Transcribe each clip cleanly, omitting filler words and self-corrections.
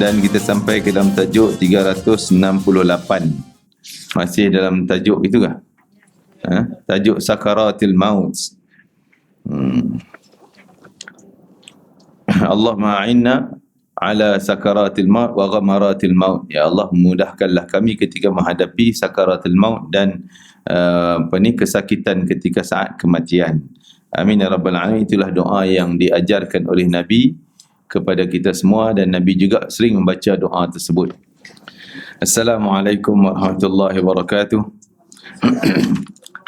dan kita sampai ke dalam tajuk 368. Masih dalam tajuk itu kah? Tajuk sakaratil maut. Allah ma'inna ala sakaratil maut wa ghamaratil maut. Ya Allah, mudahkanlah kami ketika menghadapi sakaratil maut dan kesakitan ketika saat kematian. Amin ya rabbal alamin. Itulah doa yang diajarkan oleh Nabi kepada kita semua, dan Nabi juga sering membaca doa tersebut. Assalamualaikum warahmatullahi wabarakatuh.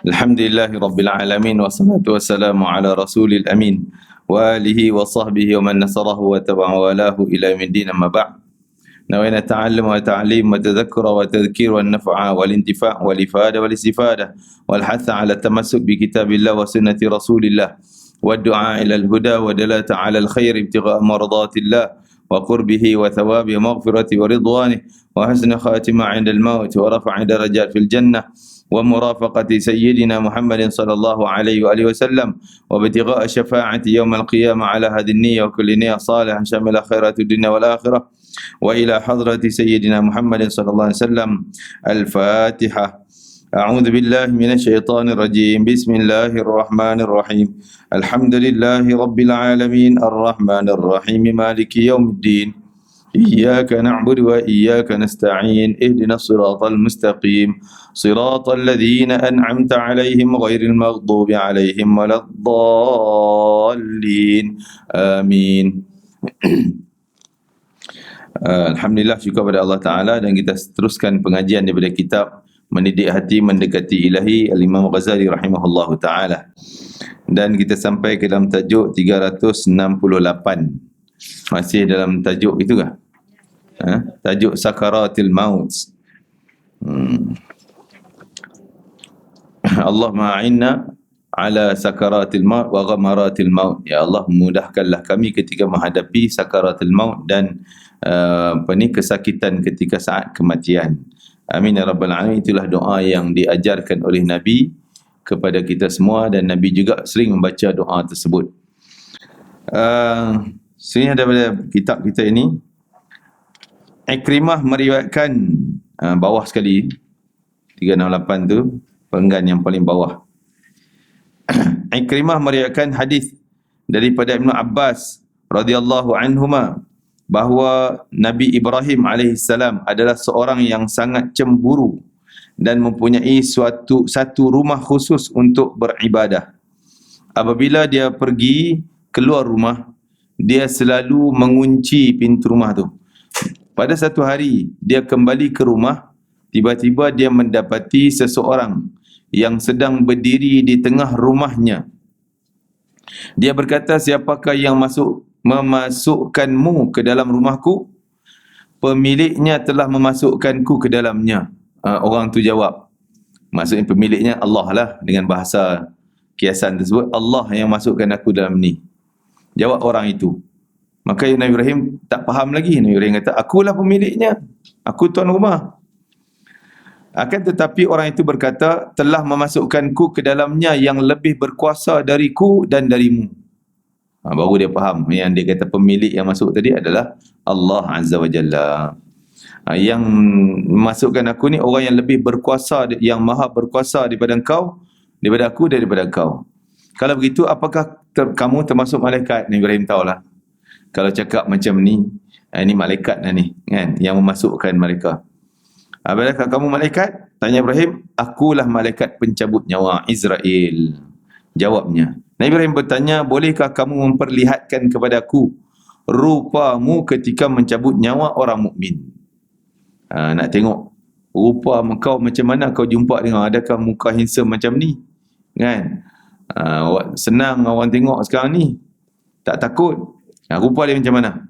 Alhamdulillahi rabbil alamin, wassalatu wassalamu ala rasulil amin wa alihi wa sahbihi wa man nasarahu wa tabi'a walahu ila yaumiddin, amma ba'd. Nawayna ta'allum wa ta'lim wa tadhakkura wa tadhkir wa nafa'a wal intifa' wal ifada wal istifada wal hatha ala tamassuk bi kitabillah wa sunnati rasulillah wa du'a ila al huda wa dalata ala al khair ibtigha' mardatillah wa qurbihi wa thawabi wa maghfirati wa ridwanihi wa husna khatimah 'inda al maut wa rafa'i darajat fil jannah wa murafaqati sayyidina Muhammadin sallallahu alaihi wa alihi wasallam wa ibtigha' syafa'ati yawm al qiyamah ala hadhihi an-niyyah wa kulli niyyah salihah shamila khairatid dunya wal akhirah wa ila hadrati sayyidina Muhammadin sallallahu alaihi wasallam. Al-Fatihah. A'udzu billahi minasy syaithanir rajim. Bismillahirrahmanirrahim. Alhamdulillahi rabbil alamin, arrahmanir rahim, maliki yaumiddin. Iyyaka na'budu wa iyyaka nasta'in. Ihdinas siratal mustaqim. Siratal ladzina an'amta 'alaihim ghairil maghdubi 'alaihim waladdallin. Amin. Alhamdulillah, syukur pada Allah Ta'ala, dan kita teruskan pengajian daripada kitab Mendidik Hati Mendekati Ilahi Al-Imam Ghazali rahimahullahu Ta'ala, dan kita sampai ke dalam tajuk 368. Masih dalam tajuk itu kah? Tajuk sakaratil maut. Allah ma'inna ala sakaratil maut wa ghamaratil maut. Ya Allah, mudahkanlah kami ketika menghadapi sakaratil maut dan kesakitan ketika saat kematian. Amin ya rabbal alamin. Itulah doa yang diajarkan oleh Nabi kepada kita semua, dan Nabi juga sering membaca doa tersebut. Sini daripada kitab kita ini, Ikrimah meriwayatkan, bawah sekali 368 tu, penggan yang paling bawah. Ikrimah meriwayatkan hadis daripada Ibnu Abbas radhiyallahu anhuma bahawa Nabi Ibrahim alaihissalam adalah seorang yang sangat cemburu dan mempunyai satu rumah khusus untuk beribadah. Apabila dia pergi keluar rumah, dia selalu mengunci pintu rumah tu. Pada satu hari dia kembali ke rumah, tiba-tiba dia mendapati seseorang yang sedang berdiri di tengah rumahnya. Dia berkata, "Siapakah yang memasukkanmu ke dalam rumahku?" "Pemiliknya telah memasukkanku ke dalamnya." Orang tu jawab, maksudnya pemiliknya Allah lah, dengan bahasa kiasan tersebut, Allah yang masukkan aku dalam ni. Jawab orang itu. Maka Nabi Ibrahim tak faham lagi. Nabi Ibrahim kata, "Akulah pemiliknya, aku tuan rumah." Akan tetapi orang itu berkata, "Telah memasukkanku ke dalamnya yang lebih berkuasa dariku dan darimu." Baru dia faham yang dia kata pemilik yang masuk tadi adalah Allah Azza wa Jalla. Yang memasukkan aku ni orang yang lebih berkuasa, yang maha berkuasa daripada engkau, daripada aku, daripada engkau. Kalau begitu, apakah kamu termasuk malaikat? Nabi Ibrahim tahulah. Kalau cakap macam ni, ini malaikat lah ni, kan, yang memasukkan mereka. Apakah kamu malaikat? Tanya Ibrahim. "Akulah malaikat pencabut nyawa, Israel." Jawabnya. Nabi Ibrahim bertanya, "Bolehkah kamu memperlihatkan kepada aku rupamu ketika mencabut nyawa orang mukmin?" Nak tengok rupa kau macam mana kau jumpa dengan, adakah muka handsome macam ni, kan? Senang orang tengok sekarang ni, tak takut. Rupa dia macam mana?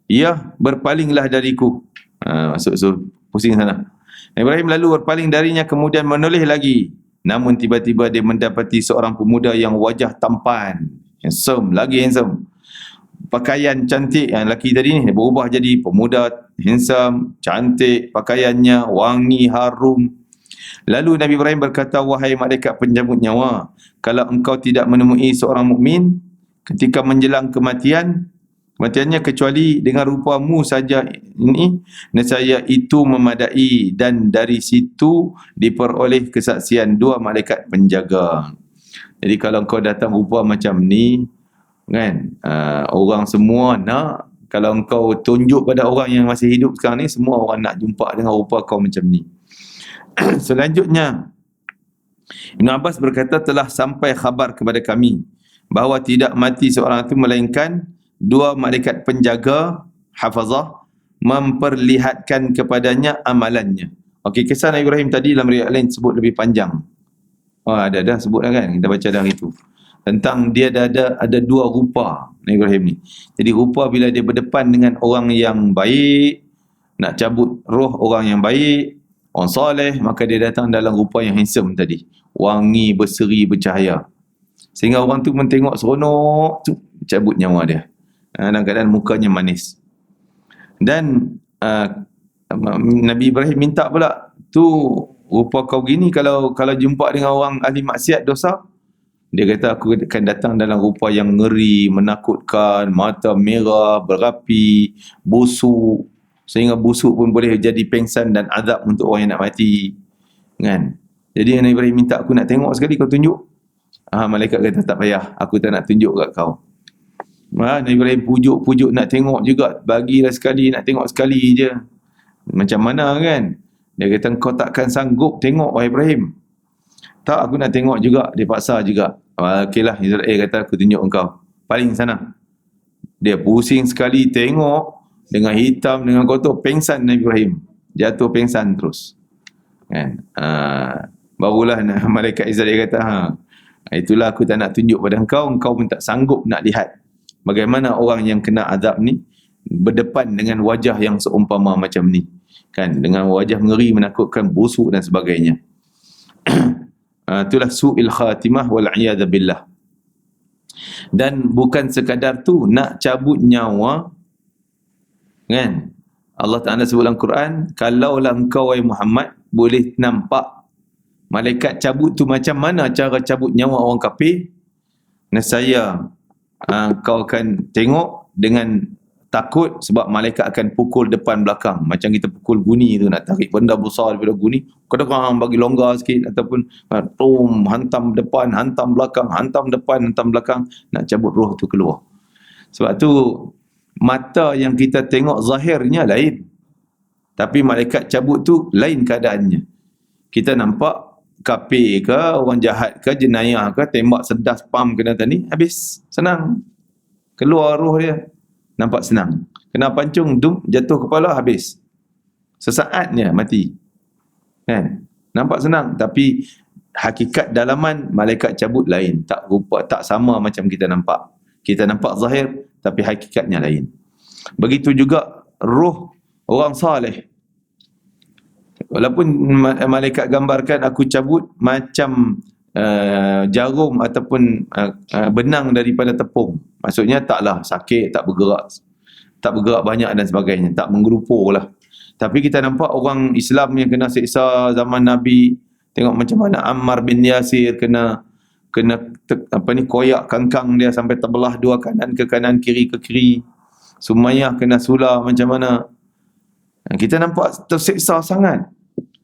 "Ya, berpalinglah dariku." Masuk pusing sana. Ibrahim lalu berpaling darinya, kemudian menoleh lagi. Namun tiba-tiba dia mendapati seorang pemuda yang wajah tampan, handsome, lagi handsome. Pakaian cantik, yang lelaki tadi ni berubah jadi pemuda handsome, cantik, pakaiannya wangi, harum. Lalu Nabi Ibrahim berkata, "Wahai malaikat pencabut nyawa, kalau engkau tidak menemui seorang mukmin ketika menjelang kematian, kematiannya kecuali dengan rupamu saja ini, nescaya itu memadai, dan dari situ diperoleh kesaksian dua malaikat penjaga. Jadi kalau kau datang rupa macam ni kan, orang semua nak, kalau engkau tunjuk pada orang yang masih hidup sekarang ni, semua orang nak jumpa dengan rupa kau macam ni. Selanjutnya, Ibn Abbas berkata, telah sampai khabar kepada kami bahawa tidak mati seorang itu melainkan dua malaikat penjaga, hafazah, memperlihatkan kepadanya amalannya. Okey, kisah Nabi Ibrahim tadi dalam riwayat lain sebut lebih panjang. Ada dah sebut dah kan, kita baca dah itu. Tentang dia ada dua rupa Nabi Ibrahim ni. Jadi rupa bila dia berdepan dengan orang yang baik, nak cabut roh orang yang baik, orang soleh, maka dia datang dalam rupa yang handsome tadi, wangi, berseri, bercahaya, sehingga orang tu mentengok seronok tu, cabut nyawa dia dalam keadaan mukanya manis. Dan Nabi Ibrahim minta pula tu, rupa kau gini, kalau jumpa dengan orang ahli maksiat dosa, dia kata aku akan datang dalam rupa yang ngeri, menakutkan, mata merah, berapi, busuk, sehingga busuk pun boleh jadi pengsan dan azab untuk orang yang nak mati kan. Jadi Nabi Ibrahim minta, aku nak tengok sekali, kau tunjuk. Malaikat kata tak payah, aku tak nak tunjuk kat kau. Nabi Ibrahim pujuk nak tengok juga, bagilah sekali, nak tengok sekali je. Macam mana kan? Dia kata kau takkan sanggup tengok wahai Ibrahim. Tak, aku nak tengok juga. Dia paksa juga. Okeylah, Israel kata aku tunjuk engkau. Paling sana. Dia pusing sekali tengok, dengan hitam, dengan kotor, pengsan Nabi Ibrahim. Jatuh pengsan terus. Kan? Barulah malaikat Israel kata, itulah aku tak nak tunjuk pada engkau pun tak sanggup nak lihat bagaimana orang yang kena azab ni berdepan dengan wajah yang seumpama macam ni. Kan? Dengan wajah ngeri, menakutkan, busuk dan sebagainya. Itulah su'il khatimah wal'iyadha billah. Dan bukan sekadar tu, nak cabut nyawa kan, Allah Ta'ala sebut dalam Quran, kalaulah engkau wahai Muhammad boleh nampak malaikat cabut tu macam mana cara cabut nyawa orang kafir, nescaya kau akan tengok dengan takut, sebab malaikat akan pukul depan belakang, macam kita pukul guni tu, nak tarik benda besar daripada guni, kadang-kadang bagi longgar sikit, ataupun hantam depan, hantam belakang, hantam depan, hantam belakang, nak cabut roh tu keluar. Sebab tu mata yang kita tengok zahirnya lain, tapi malaikat cabut tu lain keadaannya. Kita nampak kafir ke, orang jahat ke, jenayah ke, tembak sedas pam kena tadi, habis, senang keluar roh dia, nampak senang. Kena pancung, jatuh kepala, habis, sesaatnya mati kan, nampak senang. Tapi hakikat dalaman malaikat cabut lain, tak rupa, tak sama macam kita nampak. Kita nampak zahir, tapi hakikatnya lain. Begitu juga roh orang saleh, walaupun malaikat gambarkan aku cabut macam jarum ataupun benang daripada tepung, maksudnya taklah sakit, tak bergerak banyak dan sebagainya, tak menggerupur lah. Tapi kita nampak orang Islam yang kena siksa zaman Nabi, tengok macam mana Ammar bin Yasir kena koyak kangkang dia sampai terbelah dua, kanan ke kanan, kiri ke kiri. Sumayyah kena sula macam mana. Kita nampak tersiksa sangat,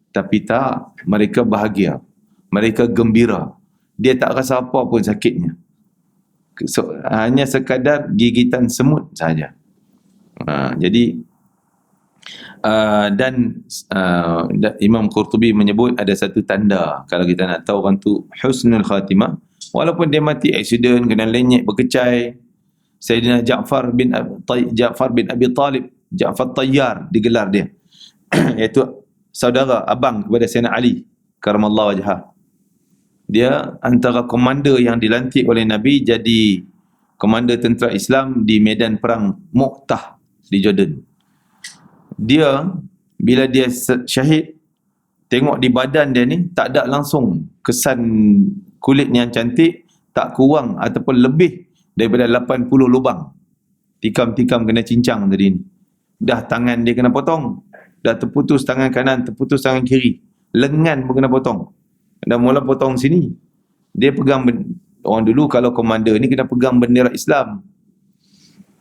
tapi tak, mereka bahagia, mereka gembira, dia tak rasa apa pun sakitnya. Hanya sekadar gigitan semut saja. Jadi Imam Qurtubi menyebut ada satu tanda kalau kita nak tahu orang tu husnul khatimah, walaupun dia mati aksiden, kena lenyek, berkecai. Sayyidina Ja'far bin Abi Talib, Ja'far Tayyar digelar dia, iaitu saudara abang kepada Sayyidina Ali karamallahu wajhah. Dia antara komander yang dilantik oleh Nabi jadi komander tentera Islam di medan perang Mu'tah di Jordan. Dia bila dia syahid, tengok di badan dia ni tak ada langsung kesan kulit yang cantik, tak kurang ataupun lebih daripada 80 lubang. Tikam-tikam kena cincang tadi ni. Dah tangan dia kena potong, dah terputus tangan kanan, terputus tangan kiri, lengan pun kena potong. Dah mula potong sini. Dia pegang orang dulu kalau komander ni kena pegang bendera Islam.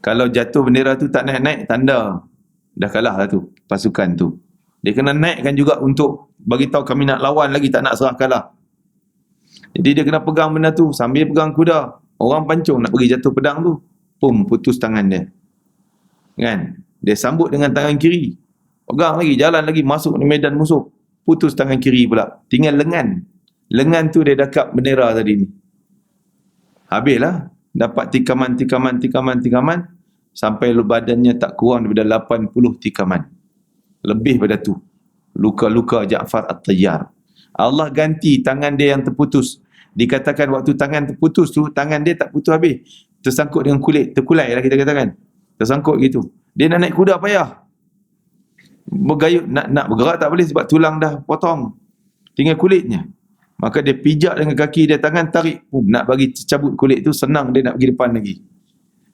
Kalau jatuh bendera tu tak naik-naik, tanda dah kalah lah tu pasukan tu. Dia kena naikkan juga untuk bagi tahu kami nak lawan lagi, tak nak serah kalah. Jadi dia kena pegang benda tu sambil pegang kuda. Orang pancung nak pergi jatuh pedang tu, pum, putus tangan dia. Kan? Dia sambut dengan tangan kiri. Pegang lagi, jalan lagi, masuk di medan musuh. Putus tangan kiri pula. Tinggal lengan. Lengan tu dia dakap bendera tadi ni. Habislah. Dapat tikaman sampai badannya tak kurang daripada 80 tikaman. Lebih pada tu. Luka-luka Ja'far At-Tayyar. Allah ganti tangan dia yang terputus. Dikatakan waktu tangan terputus tu, tangan dia tak putus habis. Tersangkut dengan kulit. Terkulai lah kita katakan. Tersangkut gitu. Dia nak naik kuda payah. Bergayut. Nak bergerak tak boleh sebab tulang dah potong. Tinggal kulitnya. Maka dia pijak dengan kaki dia, tangan tarik. Nak bagi cabut kulit tu, senang dia nak pergi depan lagi.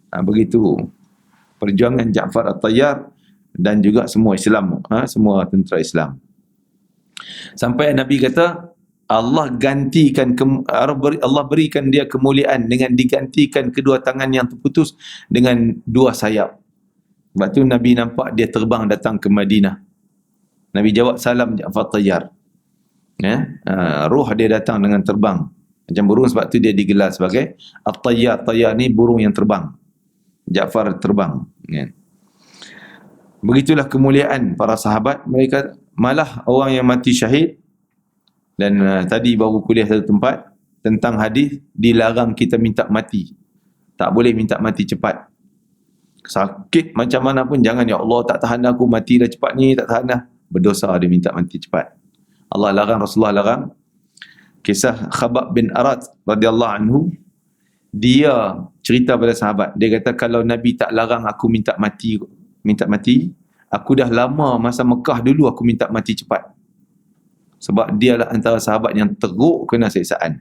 Begitu perjuangan Ja'far At-Tayyar dan juga semua Islam, semua tentera Islam. Sampai Nabi kata, Allah gantikan, Allah berikan dia kemuliaan dengan digantikan kedua tangan yang terputus dengan dua sayap. Sebab tu Nabi nampak dia terbang datang ke Madinah. Nabi jawab salam Ja'far At-Tayyar. Ruh dia datang dengan terbang macam burung, sebab tu dia digelar sebagai At-Tayyar. Tayyar ni burung yang terbang. Ja'far terbang. Begitulah kemuliaan para sahabat. Mereka malah orang yang mati syahid. Dan tadi baru kuliah satu tempat tentang hadis dilarang kita minta mati. Tak boleh minta mati cepat. Sakit macam mana pun jangan, ya Allah tak tahan aku mati dah cepat ni, tak tahan dah. Berdosa dia minta mati cepat. Allah larang, Rasulullah larang. Kisah Khabbab bin Arat radhiyallahu anhu, dia cerita pada sahabat, dia kata kalau Nabi tak larang aku minta mati, aku dah lama masa Mekah dulu aku minta mati cepat. Sebab dia lah antara sahabat yang teruk kena siksaan.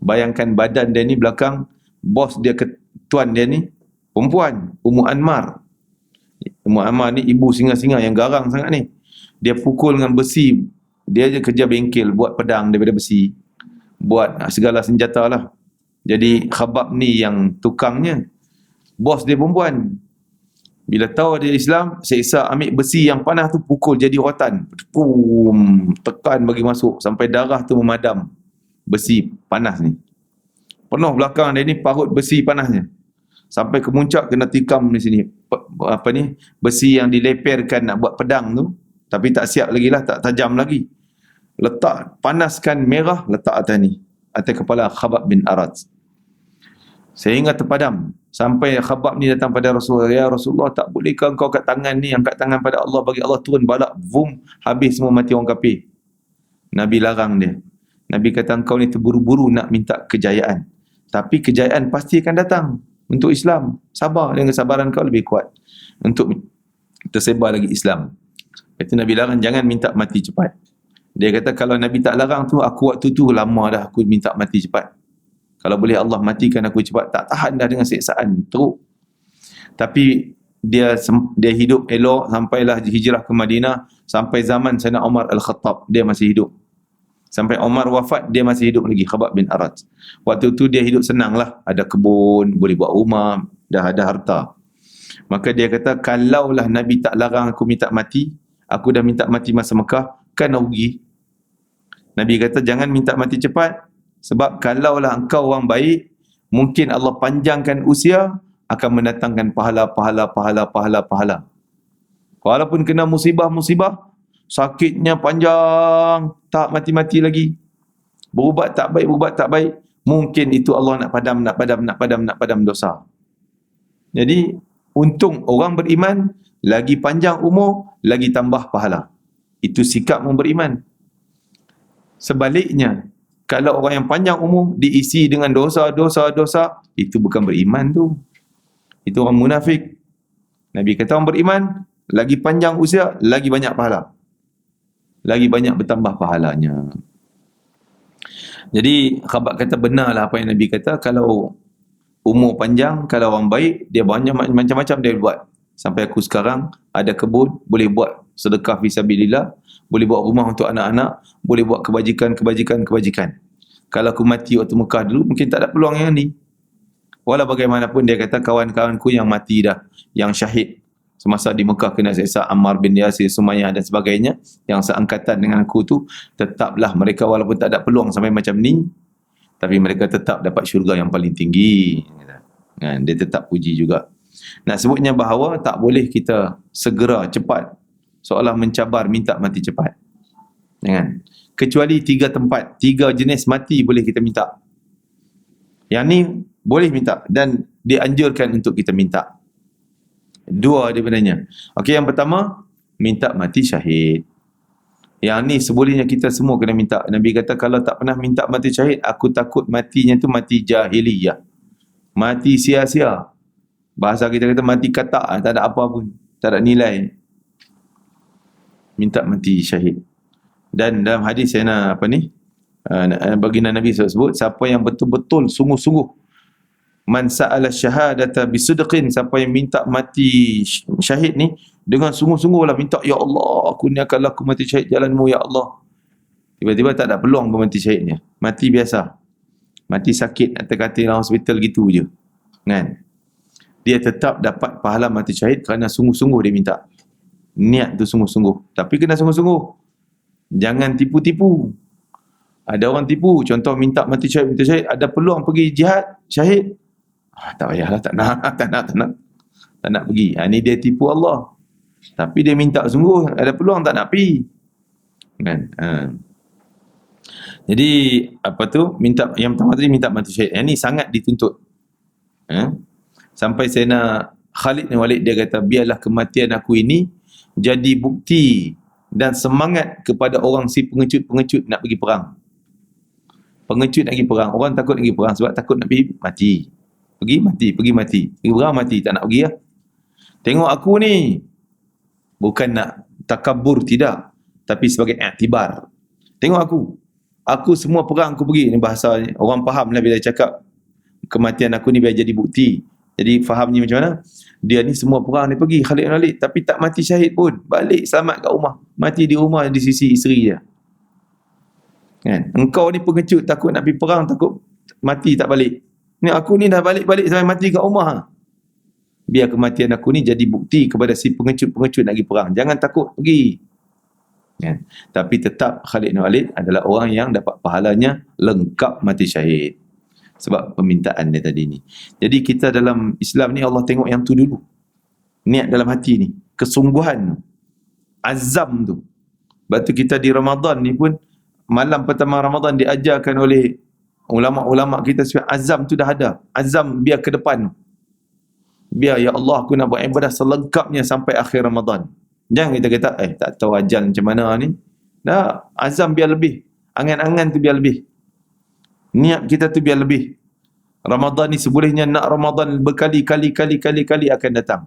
Bayangkan badan dia ni belakang, bos dia, tuan dia ni perempuan, Ummu Anmar. Ummu Anmar ni ibu singa-singa yang garang sangat ni. Dia pukul dengan besi. Dia je kerja bengkel, buat pedang daripada besi, buat segala senjata lah. Jadi Khabbab ni yang tukangnya, bos dia perempuan. Bila tahu dia Islam, seksa ambil besi yang panas tu, pukul jadi rotan, tekan bagi masuk sampai darah tu memadam. Besi panas ni penuh belakang dia ni, parut besi panasnya sampai ke muncak, kena tikam di sini. Besi yang dileperkan nak buat pedang tu, tapi tak siap lagi lah, tak tajam lagi. Letak, panaskan merah, letak atas ni, atas kepala Khabbab bin Arat, sehingga terpadam. Sampai Khabbab ni datang pada Rasulullah, ya Rasulullah, tak bolehkah engkau kat tangan ni, angkat tangan pada Allah, bagi Allah turun balak, boom, habis semua mati orang kafir. Nabi larang dia. Nabi kata engkau ni terburu-buru nak minta kejayaan, tapi kejayaan pasti akan datang untuk Islam. Sabar, dengan kesabaran kau lebih kuat untuk tersebar lagi Islam. Itu Nabi larang, jangan minta mati cepat. Dia kata kalau Nabi tak larang tu, aku waktu tu lama dah aku minta mati cepat. Kalau boleh Allah matikan aku cepat, tak tahan dah dengan siksaan teruk. Tapi dia hidup elok sampailah hijrah ke Madinah, sampai zaman Sayyidina Umar Al-Khattab dia masih hidup. Sampai Umar wafat dia masih hidup lagi, Khabbab bin Arat. Waktu tu dia hidup senang lah, ada kebun, boleh buat rumah, dah ada harta. Maka dia kata kalaulah Nabi tak larang aku minta mati, aku dah minta mati masa Mekah, kan rugi. Nabi kata jangan minta mati cepat, sebab kalaulah engkau orang baik, mungkin Allah panjangkan usia, akan mendatangkan pahala. Walaupun kena musibah, sakitnya panjang, tak mati-mati lagi, berubat tak baik, mungkin itu Allah nak padam dosa. Jadi untung orang beriman, lagi panjang umur, lagi tambah pahala. Itu sikap orang beriman. Sebaliknya, kalau orang yang panjang umur diisi dengan dosa, itu bukan beriman tu. Itu orang munafik. Nabi kata orang beriman, lagi panjang usia, lagi banyak pahala. Lagi banyak bertambah pahalanya. Jadi Khabbab kata benarlah apa yang Nabi kata, kalau umur panjang, kalau orang baik, dia banyak macam-macam dia buat. Sampai aku sekarang ada kebun, boleh buat sedekah fisabilillah, boleh buat rumah untuk anak-anak, boleh buat kebajikan. Kalau aku mati waktu Mekah dulu, mungkin tak ada peluang yang ni. Walau bagaimanapun dia kata kawan-kawanku yang mati dah, yang syahid semasa di Mekah kena seksa, Ammar bin Yasir, Sumayyah dan sebagainya, yang seangkatan dengan aku tu, tetaplah mereka walaupun tak ada peluang sampai macam ni, tapi mereka tetap dapat syurga yang paling tinggi. Kan, dia tetap puji juga. Nak sebutnya bahawa tak boleh kita segera cepat seolah mencabar minta mati cepat. Jangan. Kecuali 3 tempat, 3 jenis mati boleh kita minta. Yang ni boleh minta dan dianjurkan untuk kita minta. 2 daripadanya. Okey, yang pertama, minta mati syahid. Yang ni sebolehnya kita semua kena minta. Nabi kata kalau tak pernah minta mati syahid, aku takut matinya tu mati jahiliyah. Mati sia-sia. Bahasa kita kata mati katak, tak ada apa pun, tak ada nilai. Minta mati syahid. Dan dalam hadis saya baginda Nabi sebut, siapa yang betul-betul sungguh-sungguh man sa'ala syahadata bisidqin, siapa yang minta mati syahid ni dengan sungguh-sungguh lah minta, ya Allah, aku ni akan laku mati syahid jalanmu ya Allah. Tiba-tiba tak ada peluang pun mati syahidnya. Mati biasa. Mati sakit atas katil dalam hospital gitu je. Kan? Dia tetap dapat pahala mati syahid kerana sungguh-sungguh dia minta. Niat tu sungguh-sungguh. Tapi kena sungguh-sungguh. Jangan tipu-tipu. Ada orang tipu, contoh minta mati syahid, ada peluang pergi jihad, syahid. Tak payahlah, tak nak pergi. Ini dia tipu Allah. Tapi dia minta sungguh, ada peluang tak nak pergi. Kan? Jadi, minta, yang pertama tadi minta mati syahid. Yang ni sangat dituntut. Sampai Sayyidina Khalid bin Walid dia kata, biarlah kematian aku ini jadi bukti dan semangat kepada orang si pengecut-pengecut nak pergi perang. Pengecut nak pergi perang, orang takut nak pergi perang sebab takut nak pergi mati. Pergi mati. Pergi perang mati, tak nak pergi lah. Tengok aku ni, bukan nak takabur, tidak, tapi sebagai iktibar. Tengok aku semua perang aku pergi. Ni bahasa orang faham lah bila cakap kematian aku ni biar jadi bukti. Jadi fahamnya macam mana? Dia ni semua perang dia pergi, Khalid bin Walid, tapi tak mati syahid pun. Balik selamat kat rumah. Mati di rumah di sisi isteri dia. Kan? Engkau ni pengecut, takut nak pergi perang, takut mati tak balik. Ni aku ni dah balik-balik sampai mati kat rumah. Biar kematian aku ni jadi bukti kepada si pengecut-pengecut nak pergi perang. Jangan takut pergi. Kan? Tapi tetap Khalid bin Walid adalah orang yang dapat pahalanya lengkap mati syahid. Sebab permintaan dia tadi ni. Jadi kita dalam Islam ni Allah tengok yang tu dulu. Niat dalam hati ni. Kesungguhan. Azam tu. Sebab tu kita di Ramadan ni pun, malam pertama Ramadan diajarkan oleh ulama-ulama kita supaya azam tu dah ada. Azam biar ke depan. Biar ya Allah aku nak buat ibadah selengkapnya sampai akhir Ramadan. Jangan kita kata, tak tahu ajal macam mana ni. Dah, azam biar lebih. Angan-angan tu biar lebih. Niat kita tu biar lebih. Ramadan ni sebolehnya nak Ramadan berkali-kali akan datang.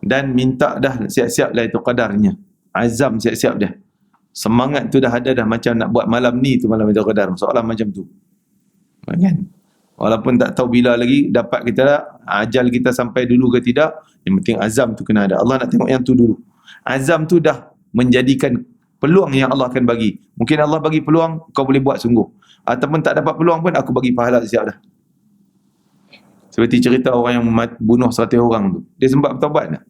Dan minta dah, siap-siap lah itu qadarnya. Azam siap-siap dah. Semangat tu dah ada dah, macam nak buat malam ni tu malam Lailatul Qadar. Soalan macam tu. Kan? Walaupun tak tahu bila lagi dapat kita dah, ajal kita sampai dulu ke tidak, yang penting azam tu kena ada. Allah nak tengok yang tu dulu. Azam tu dah menjadikan peluang yang Allah akan bagi. Mungkin Allah bagi peluang, kau boleh buat sungguh. Ataupun tak dapat peluang pun, aku bagi pahala siap dah. Seperti cerita orang yang bunuh 100 orang tu. Dia sempat bertaubat tak?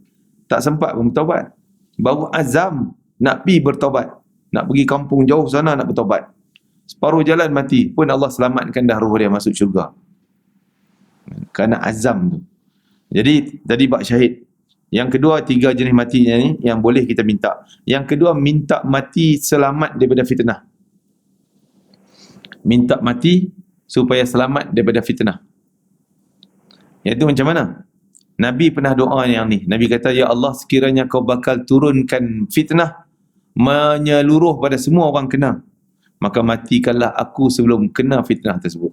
Tak sempat pun bertaubat. Baru azam nak pergi bertaubat. Nak pergi kampung jauh sana nak bertaubat. Separuh jalan mati pun Allah selamatkan dah roh dia masuk syurga. Kerana azam tu. Jadi tadi bab syahid. Yang kedua, 3 jenis matinya ni yang boleh kita minta. Yang kedua, minta mati selamat daripada fitnah. Minta mati supaya selamat daripada fitnah. Iaitu macam mana? Nabi pernah doa yang ni. Nabi kata, ya Allah, sekiranya kau bakal turunkan fitnah menyeluruh pada semua orang kena, maka matikanlah aku sebelum kena fitnah tersebut.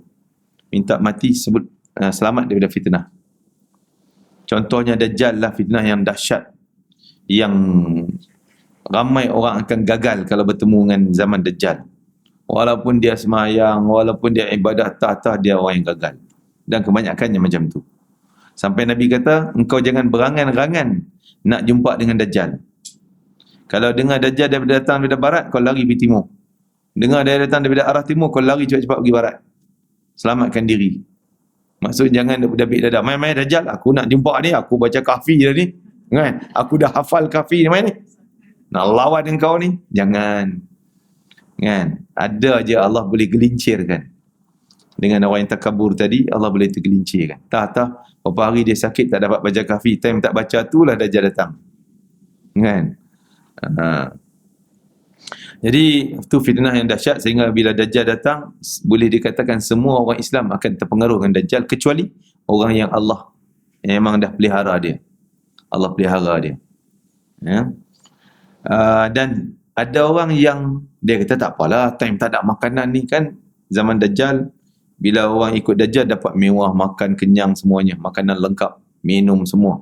Minta mati selamat daripada fitnah. Contohnya Dajjal lah, fitnah yang dahsyat, yang ramai orang akan gagal kalau bertemu dengan zaman Dajjal. Walaupun dia semayang, walaupun dia ibadah tah-tah, dia orang yang gagal. Dan kebanyakannya macam tu. Sampai Nabi kata, engkau jangan berangan-rangan nak jumpa dengan Dajjal. Kalau dengar Dajjal daripada datang daripada barat, kau lari pergi timur. Dengar dia datang daripada arah timur, kau lari cepat-cepat pergi barat. Selamatkan diri. Maksud jangan dabik dadah. Main-main Dajjal, aku nak jumpa ni, aku baca kafi dah ni. Kan? Aku dah hafal kafi ni main ni. Nak lawan engkau ni, jangan. Kan? Ada je Allah boleh gelincirkan. Dengan orang yang takabur tadi, Allah boleh tergelincirkan. Tak, beberapa hari dia sakit tak dapat baca kafi, time tak baca tu lah Dajjal datang. Kan? Jadi itu fitnah yang dahsyat, sehingga bila Dajjal datang, boleh dikatakan semua orang Islam akan terpengaruh dengan Dajjal, kecuali orang yang Allah yang memang dah pelihara dia. Allah pelihara dia. Ya. Dan ada orang yang dia kata tak apalah, time tak ada makanan ni kan, zaman Dajjal, bila orang ikut Dajjal dapat mewah, makan kenyang semuanya, makanan lengkap, minum semua.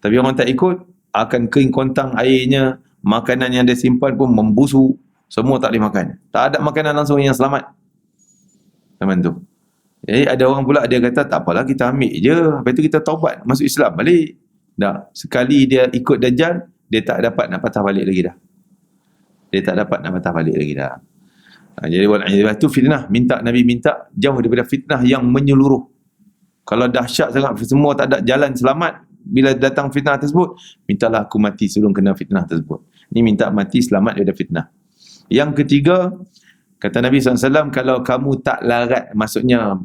Tapi orang tak ikut, akan kering kontang airnya, makanan yang dia simpan pun membusuk, semua tak boleh makan. Tak ada makanan langsung yang selamat zaman tu. Jadi ada orang pula dia kata tak apalah, kita ambil je, lepas tu kita taubat masuk Islam balik. Dah, sekali dia ikut Dajjal, dia tak dapat nak patah balik lagi dah. Dia tak dapat nak patah balik lagi dah. Jadi wal'iyadzu tu fitnah. Nabi minta jauh daripada fitnah yang menyeluruh. Kalau dahsyat sangat, semua tak ada jalan selamat, bila datang fitnah tersebut, mintalah aku mati sebelum kena fitnah tersebut. Ini minta mati selamat daripada fitnah. Yang ketiga, kata Nabi SAW, kalau kamu tak larat, maksudnya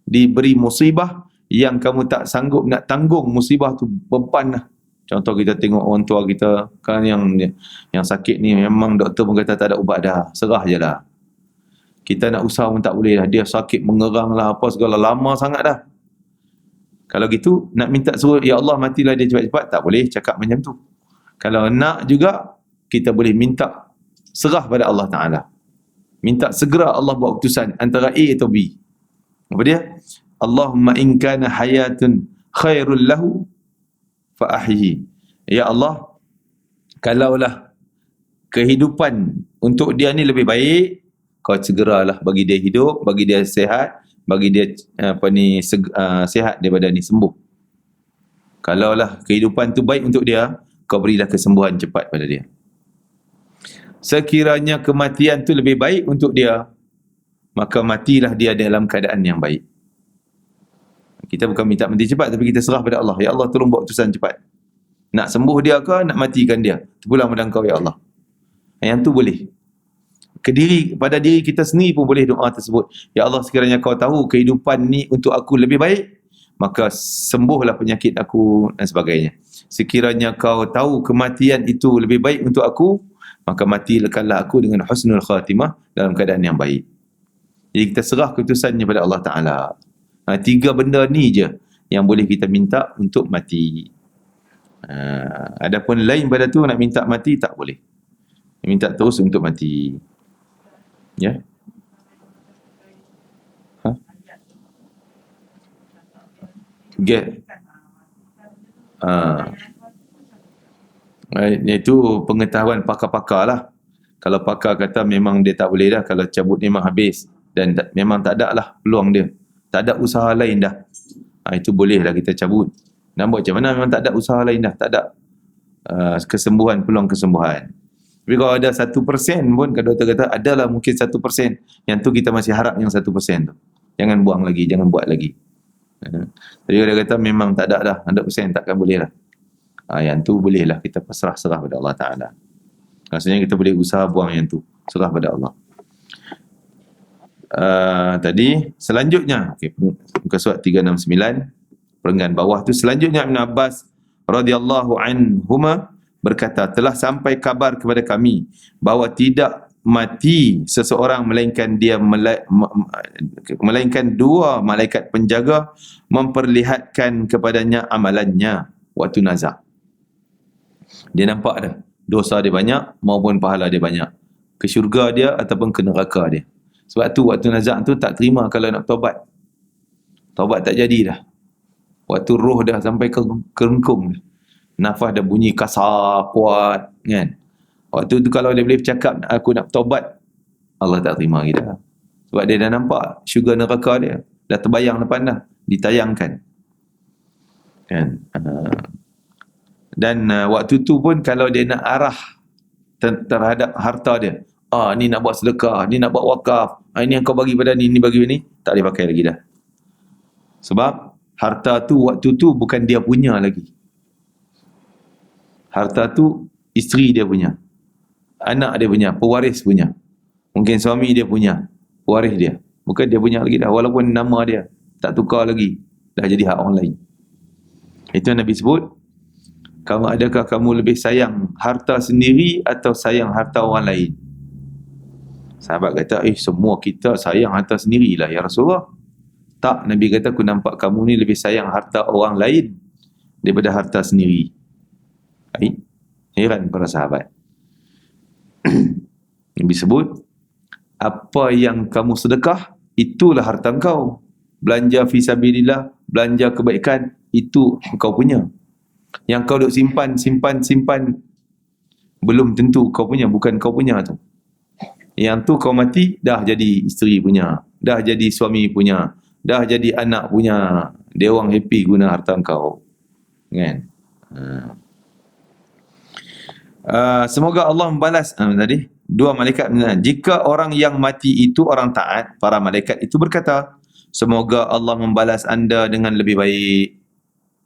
diberi musibah yang kamu tak sanggup nak tanggung musibah tu, beban lah. Contoh kita tengok orang tua kita kan yang sakit ni, memang doktor pun kata tak ada ubat dah, serah je lah. Kita nak usaha pun tak boleh lah, dia sakit mengerang lah, apa segala, lama sangat dah. Kalau gitu, nak minta suruh, ya Allah matilah dia cepat-cepat, tak boleh cakap macam tu. Kalau nak juga, kita boleh minta serah pada Allah Ta'ala. Minta segera Allah buat keputusan antara A atau B. Apa dia? Allahumma in kana hayatun khairul lahu fa ahyihi. Ya Allah, kalaulah kehidupan untuk dia ni lebih baik, kau segeralah bagi dia hidup, bagi dia sehat, bagi dia sehat daripada ni, sembuh. Kalaulah kehidupan tu baik untuk dia, kau berilah kesembuhan cepat pada dia. Sekiranya kematian tu lebih baik untuk dia, maka matilah dia dalam keadaan yang baik. Kita bukan minta mati cepat, tapi kita serah pada Allah. Ya Allah, tolong buat keputusan cepat. Nak sembuh dia ke, nak matikan dia? Terpulang pada Engkau, ya Allah. Yang tu boleh. Pada diri kita sendiri pun boleh doa tersebut. Ya Allah, sekiranya kau tahu kehidupan ni untuk aku lebih baik, maka sembuhlah penyakit aku dan sebagainya. Sekiranya kau tahu kematian itu lebih baik untuk aku, maka matikanlah aku dengan husnul khatimah, dalam keadaan yang baik. Jadi kita serah keputusannya pada Allah Ta'ala. Tiga benda ni je yang boleh kita minta untuk mati. Adapun lain pada tu, nak minta mati tak boleh. Minta terus untuk mati. Ya. Get. Itu pengetahuan pakar-pakar lah. Kalau pakar kata memang dia tak boleh dah, kalau cabut memang habis, dan memang tak ada lah peluang dia, tak ada usaha lain dah, itu bolehlah kita cabut. Nak buat macam mana, memang tak ada usaha lain dah, tak ada kesembuhan, peluang kesembuhan. Tapi kalau ada 1% pun, kalau doktor kata adalah mungkin 1%, yang tu kita masih harap yang 1% tu, jangan buang lagi, jangan buat lagi. Jadi dia kata memang tak ada dah, 100% takkan boleh lah. Yang tu bolehlah kita serah pada Allah Ta'ala. Maksudnya kita boleh usaha buang yang tu, serah pada Allah. Tadi selanjutnya, muka surat 369, perenggan bawah tu, selanjutnya Ibn Abbas radhiyallahu anhuma berkata, telah sampai kabar kepada kami bahawa tidak mati seseorang melainkan melainkan dua malaikat penjaga memperlihatkan kepadanya amalannya waktu nazak. Dia nampak dah dosa dia banyak maupun pahala dia banyak, ke syurga dia ataupun ke neraka dia. Sebab tu waktu nazak tu tak terima kalau nak taubat. Taubat tak jadi dah. Waktu roh dah sampai ke rengkung, nafas dah bunyi kasar, kuat kan. Waktu tu kalau dia boleh bercakap, aku nak taubat, Allah tak terima kita. Sebab dia dah nampak syurga neraka dia, dah terbayang depan dah, ditayangkan kan. Dan waktu tu pun kalau dia nak arah terhadap harta dia, ni nak buat sedekah, ni nak buat wakaf, ni yang kau bagi pada ni bagi ni, tak boleh pakai lagi dah. Sebab harta tu waktu tu bukan dia punya lagi. Harta tu isteri dia punya, anak dia punya, pewaris punya. Mungkin suami dia punya, pewaris dia. Bukan dia punya lagi dah, walaupun nama dia tak tukar lagi, dah jadi hak orang lain. Itu Nabi sebut, adakah kamu lebih sayang harta sendiri atau sayang harta orang lain? Sahabat kata, semua kita sayang harta sendirilah ya Rasulullah. Tak, Nabi kata, aku nampak kamu ni lebih sayang harta orang lain daripada harta sendiri. Heran para sahabat. Nabi sebut, apa yang kamu sedekah, itulah harta engkau. Belanja fi sabilillah, belanja kebaikan, itu engkau punya. Yang kau duk simpan, belum tentu kau punya, bukan kau punya tu. Yang tu kau mati, dah jadi isteri punya, dah jadi suami punya, dah jadi anak punya. Dia orang happy guna harta engkau. Kan? Semoga Allah membalas tadi dua malaikat. Jika orang yang mati itu orang taat, para malaikat itu berkata, semoga Allah membalas anda dengan lebih baik,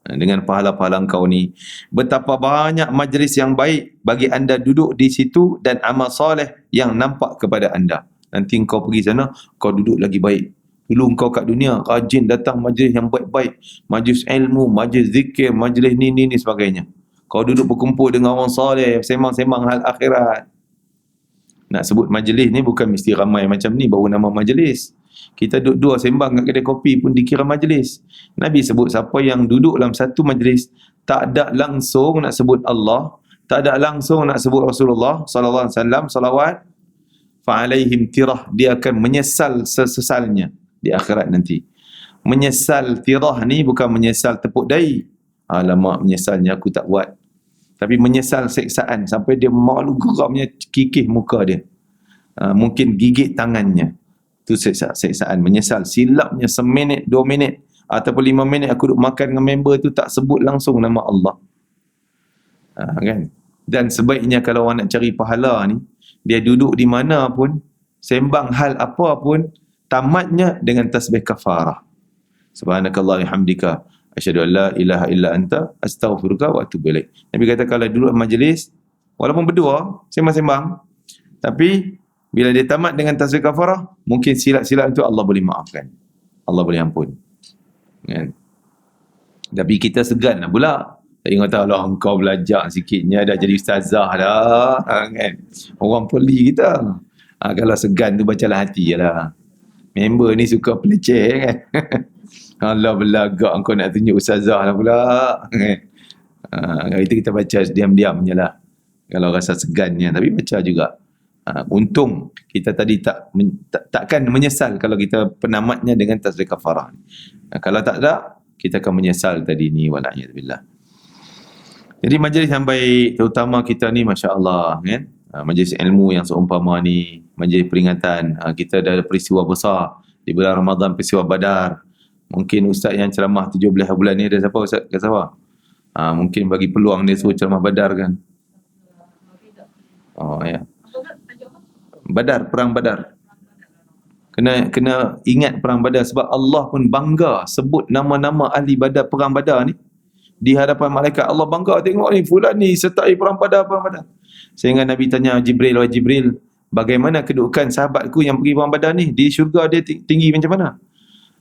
dengan pahala-pahala engkau ni. Betapa banyak majlis yang baik bagi anda duduk di situ dan amal soleh yang nampak kepada anda. Nanti engkau pergi sana, kau duduk lagi baik. Dulu engkau kat dunia rajin datang majlis yang baik-baik, majlis ilmu, majlis zikir, majlis ni sebagainya. Kau duduk berkumpul dengan orang soleh, sembang-sembang hal akhirat. Nak sebut majlis ni bukan mesti ramai macam ni baru nama majlis. Kita duduk dua sembang kat kedai kopi pun dikira majlis. Nabi sebut siapa yang duduk dalam satu majlis, tak ada langsung nak sebut Allah, tak ada langsung nak sebut Rasulullah sallallahu alaihi wasallam, salawat, fa alaihim tirah, dia akan menyesal sesesalnya di akhirat nanti. Menyesal tirah ni bukan menyesal tepuk dahi, alamak menyesalnya aku tak buat, tapi menyesal seksaan sampai dia malu geramnya kikih muka dia. Mungkin gigit tangannya. Itu seksaan, menyesal. Silapnya seminit, 2 minit ataupun 5 minit aku duduk makan dengan member tu tak sebut langsung nama Allah. Kan? Dan sebaiknya kalau orang nak cari pahala ni, dia duduk di mana pun, sembang hal apa pun, tamatnya dengan tasbih kafarah. Subhanakallah hamdika, asyhadu an la ilaha illa anta, astaghfiruka wa atubu ilaik. Nabi kata kalau duduk majlis, walaupun berdua, sembang-sembang, tapi bila dia tamat dengan tasbih kafarah, mungkin silap-silap itu Allah boleh maafkan. Allah boleh ampun. Kan? Tapi kita segan lah pula. Tak ingat Allah engkau belajar sikitnya dah jadi ustazah dah. Kan? Orang peli kita. Kalau segan tu bacalah hati je lah. Member ni suka peleceh kan. Allah belagak engkau nak tunjuk ustazah lah pula. Itu kita baca diam-diam je lah. Kalau rasa segannya. Tapi baca juga. Untung kita tadi takkan menyesal kalau kita penamatnya dengan tasbih kafarah. Kalau tak ada, kita akan menyesal tadi ni, wala'iyadzubillah. Jadi majlis yang baik, terutama kita ni masya-Allah kan, majlis ilmu yang seumpama ni, majlis peringatan, kita ada peristiwa besar di bulan Ramadan, peristiwa Badar. Mungkin ustaz yang ceramah 17 bulan ni ada siapa ustaz? Kat siapa? Mungkin bagi peluang dia suruh ceramah Badar kan. Oh ya. Badar, perang Badar. Kena ingat perang Badar sebab Allah pun bangga sebut nama-nama ahli Badar, perang Badar ni di hadapan malaikat. Allah bangga tengok ni fulan ni sertai perang Badar. Sehingga Nabi tanya Jibril, wahai Jibril, bagaimana kedudukan sahabatku yang pergi perang Badar ni? Di syurga dia tinggi macam mana?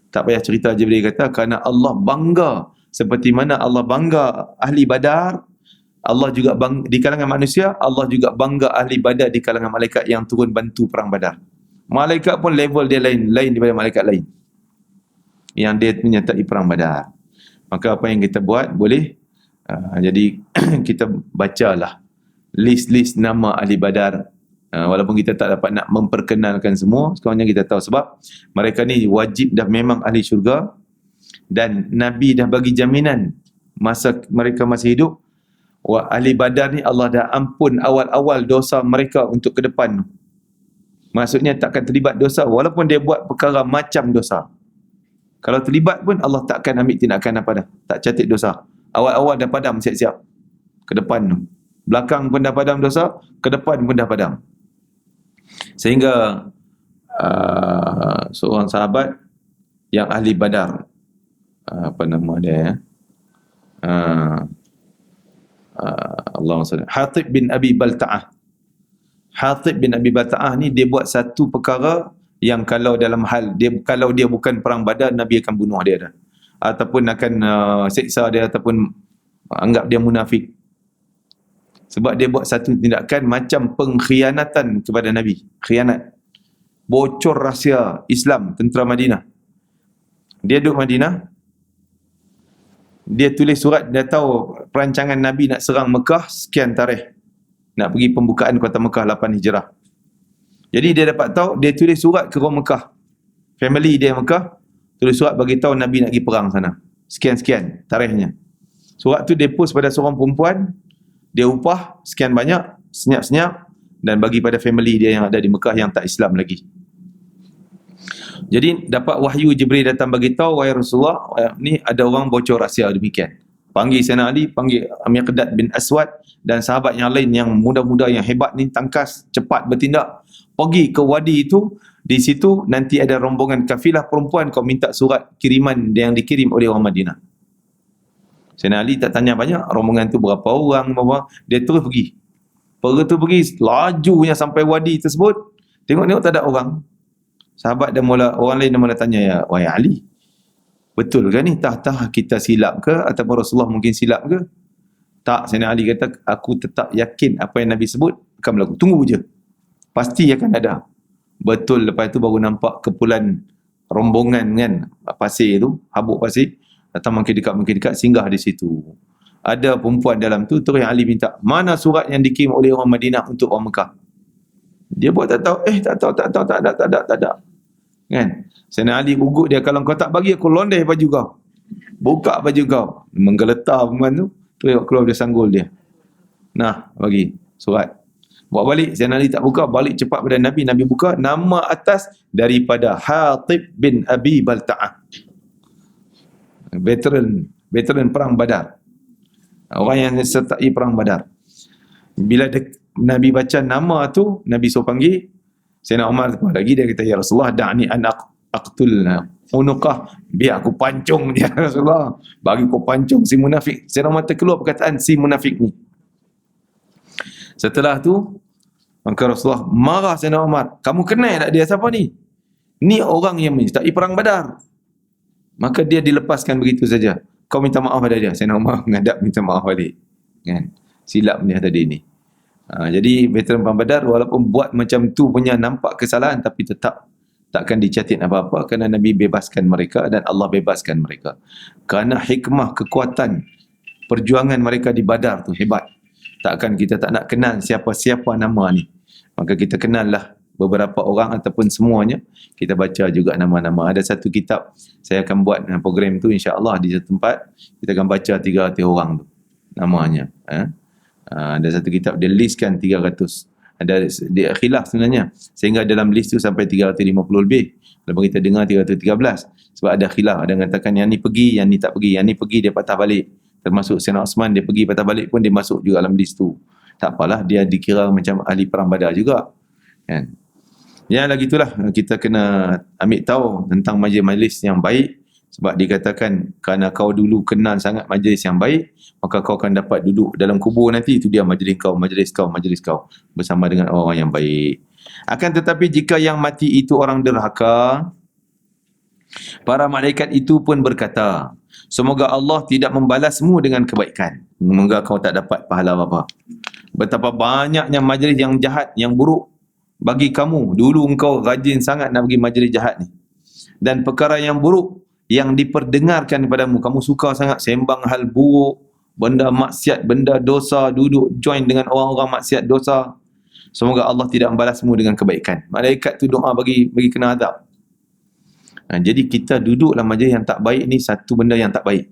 Tak payah cerita, Jibril kata kerana Allah bangga seperti mana Allah bangga ahli Badar, Allah juga di kalangan manusia, Allah juga bangga ahli Badar di kalangan malaikat yang turun bantu perang Badar. Malaikat pun level dia lain daripada malaikat lain yang dia menyertai perang Badar. Maka apa yang kita buat boleh, jadi kita bacalah list nama ahli Badar. Walaupun kita tak dapat nak memperkenalkan semua, sekurang-kurangnya kita tahu sebab mereka ni wajib dah memang ahli syurga dan Nabi dah bagi jaminan masa mereka masih hidup. Ahli Badar ni Allah dah ampun awal-awal dosa mereka untuk ke depan. Maksudnya takkan terlibat dosa walaupun dia buat perkara macam dosa. Kalau terlibat pun Allah takkan ambil tindakan apa dah. Tak catat dosa. Awal-awal dah padam siap-siap. Ke depan tu. Belakang pun dah padam dosa, ke depan pun dah padam. Sehingga seorang sahabat yang ahli Badar, apa nama dia ya? Uh, Allahumma salli. Hatib bin Abi Balta'ah. Hatib bin Abi Balta'ah ni dia buat satu perkara yang kalau dalam hal kalau dia bukan perang Badar, Nabi akan bunuh dia dah. Ataupun akan seksa dia, ataupun anggap dia munafik. Sebab dia buat satu tindakan macam pengkhianatan kepada Nabi. Khianat. Bocor rahsia Islam tentera Madinah. Dia duduk Madinah, dia tulis surat, dia tahu perancangan Nabi nak serang Mekah sekian tarikh, nak pergi pembukaan kota Mekah 8 Hijrah. Jadi dia dapat tahu, dia tulis surat ke orang Mekah, family dia Mekah, tulis surat bagi tahu Nabi nak pergi perang sana, sekian-sekian tarikhnya. Surat tu dia post pada seorang perempuan, dia upah sekian banyak, senyap-senyap, dan bagi pada family dia yang ada di Mekah yang tak Islam lagi. Jadi dapat wahyu Jibril datang bagi tahu, wahai Rasulullah, ni ada orang bocor rahsia demikian. Panggil Sayyidina Ali, panggil Miqdad bin Aswad dan sahabat yang lain yang muda-muda yang hebat ni, tangkas, cepat bertindak. Pergi ke wadi itu, di situ nanti ada rombongan kafilah perempuan, kau minta surat kiriman yang dikirim oleh orang Madinah. Sayyidina Ali tak tanya banyak, rombongan tu berapa orang, dia terus pergi. Pergi lajunya sampai wadi tersebut, tengok-tengok tak ada orang. Sahabat dah mula, orang lain dah mula tanya, ya wahai Ali, betul ke ni? Tah kita silap ke? Ataupun Rasulullah mungkin silap ke? Tak, Sayyidina Ali kata, aku tetap yakin apa yang Nabi sebut akan berlaku. Tunggu je, pasti akan ada. Betul, lepas itu baru nampak kepulan rombongan kan, pasir tu, habuk pasir, datang makin dekat, singgah di situ. Ada perempuan dalam tu, terus yang Ali minta, mana surat yang dikirim oleh orang Madinah untuk orang Mekah? Dia buat tak tahu, tak ada. Kan? Sayyidina Ali ugut dia, kalau kau tak bagi, aku londeh baju kau. Buka baju kau. Menggeletar perempuan tu, keluar dia sanggul dia. Nah, bagi surat. Buat balik, Sayyidina Ali tak buka, balik cepat pada Nabi. Nabi buka, nama atas daripada Hatib bin Abi Balta'ah. Veteran perang Badar. Orang yang sertai perang Badar. Bila Nabi baca nama tu, Nabi suruh panggil Sayyidina Umar lagi, dia kata, ya Rasulullah, da'ni an aqtul unuqah, biar aku pancung dia Rasulullah, bagi aku pancung si munafik. Sayyidina Umar terkeluar perkataan si munafik ni. Setelah tu maka Rasulullah marah Sayyidina Umar, kamu kenal tak dia siapa ni? Ni orang yang menyertai perang Badar. Maka dia dilepaskan begitu saja. Kau minta maaf pada dia. Sayyidina Umar menghadap minta maaf balik. Kan? Silap dia tadi ni. Jadi veteran perang Badar walaupun buat macam tu punya nampak kesalahan, tapi tetap takkan dicatat apa-apa, kerana Nabi bebaskan mereka dan Allah bebaskan mereka. Kerana hikmah kekuatan perjuangan mereka di Badar tu hebat. Takkan kita tak nak kenal siapa-siapa nama ni. Maka kita kenallah beberapa orang ataupun semuanya. Kita baca juga nama-nama. Ada satu kitab saya akan buat program tu, insya-Allah di satu tempat kita akan baca 300 orang tu namanya. Ada satu kitab dia listkan 300. Ada dia khilaf sebenarnya, sehingga dalam list tu sampai 350 lebih. Kalau kita dengar 313, sebab ada khilaf. Ada yang mengatakan yang ni pergi, yang ni tak pergi, yang ni pergi dia patah balik. Termasuk Sayyidina Osman, dia pergi patah balik pun dia masuk juga dalam list tu. Tak apalah, dia dikira macam ahli perang Badar juga. Kan? Ya lagi itulah, kita kena ambil tahu tentang majlis-majlis yang baik. Sebab dikatakan, kerana kau dulu kenal sangat majlis yang baik, maka kau akan dapat duduk dalam kubur nanti, itu dia majlis kau bersama dengan orang yang baik. Akan tetapi jika yang mati itu orang derhaka, para malaikat itu pun berkata, semoga Allah tidak membalasmu dengan kebaikan. Semoga kau tak dapat pahala apa-apa. Betapa banyaknya majlis yang jahat, yang buruk bagi kamu. Dulu engkau rajin sangat nak pergi majlis jahat ni. Dan perkara yang buruk yang diperdengarkan kepadamu, kamu suka sangat sembang hal buruk, benda maksiat, benda dosa, duduk join dengan orang-orang maksiat dosa. Semoga Allah tidak membalasmu dengan kebaikan. Malaikat tu doa bagi kena azab. Jadi kita duduk dalam majlis yang tak baik ni satu benda yang tak baik.